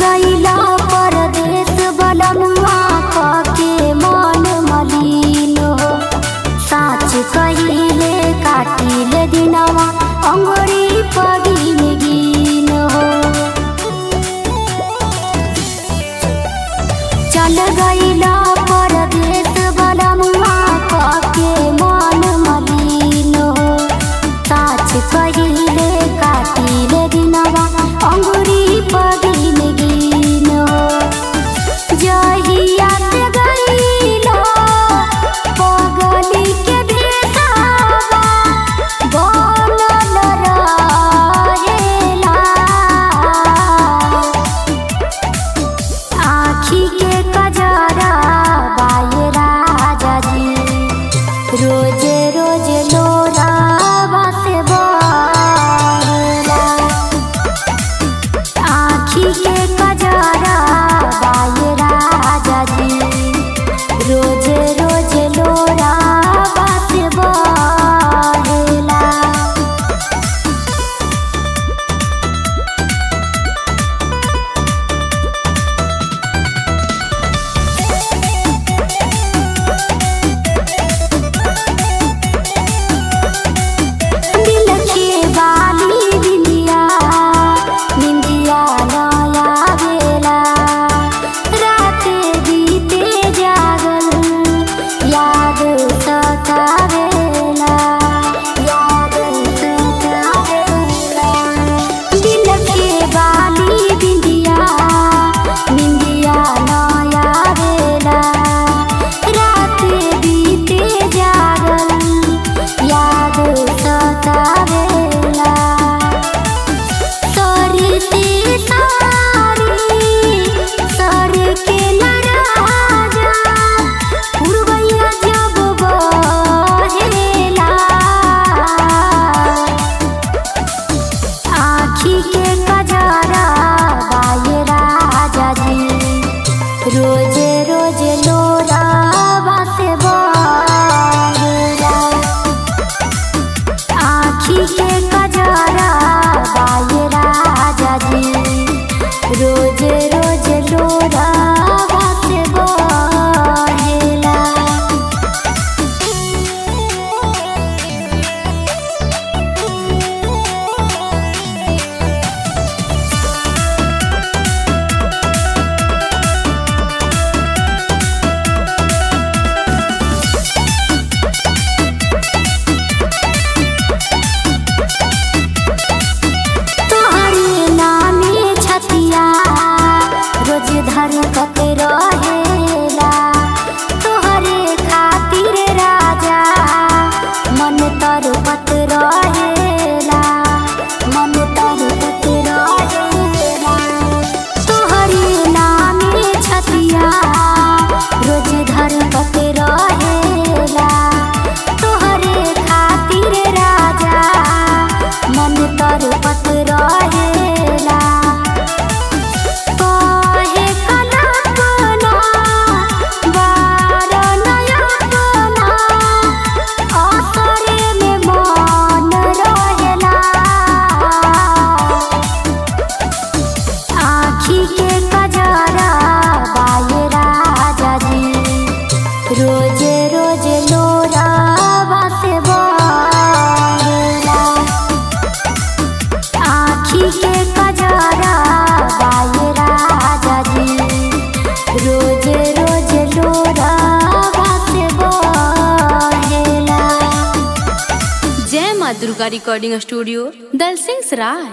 गईला परदेस बलमुआ के मन मलिन हो। साच कहिले काटिले दिनवा अंगुरी पगिन गिन हो। चल गईला परदेस बलमुआ के मन मलिन हो। साच कहिले काटिले दिनवा अंगुरी पगिन गिन हो। जहिया से गईला पगली के भेसावा बनल रहेला। आँखी के कजरा बाये राजा जी रोजे रोजे लोरावा से बहेला। आँखी के कजरा बाये राजा जी रोजे रोजे लोरावा से बहेला। दिल के बाली बिंदिया निंदिया नया बेला। राते बीते जागल याद सतावेला। याद सतावेला। दिल के बाली बिंदिया निंदिया नया बेला। राते बीते जागल याद सतावेला। सरी से सारी सर के लराजा पुरवैया जब बहेला। आँखी के कजरा बाये राजा जी रोजे रोजे लोरावा से बहेला। आँखी के कजरा बाये राजा जी रोजे रोजे लोरावा से बहेला। तोहरे नामे छतिया रोज धड़कत रहेला। तोहरे खातिर राजा मन तड़पत रहेला। मन तड़पत रहेला। तोहरे नामे छतिया रोज धड़कत रहेला। तोहरे खातिर राजा मन तड़पत रहेला। कहे कल्पना बार नयना असरे में मन रहेला। आँखी के कजरा बाये राजा जी रोजे रोजे लोरावा से बहेला। आँखी के कजरा बाये राजा जी रोजे रोजे लोरावा से बहेला। जय माँ दुर्गा रिकॉर्डिंग स्टूडियो दलसिंह सराय।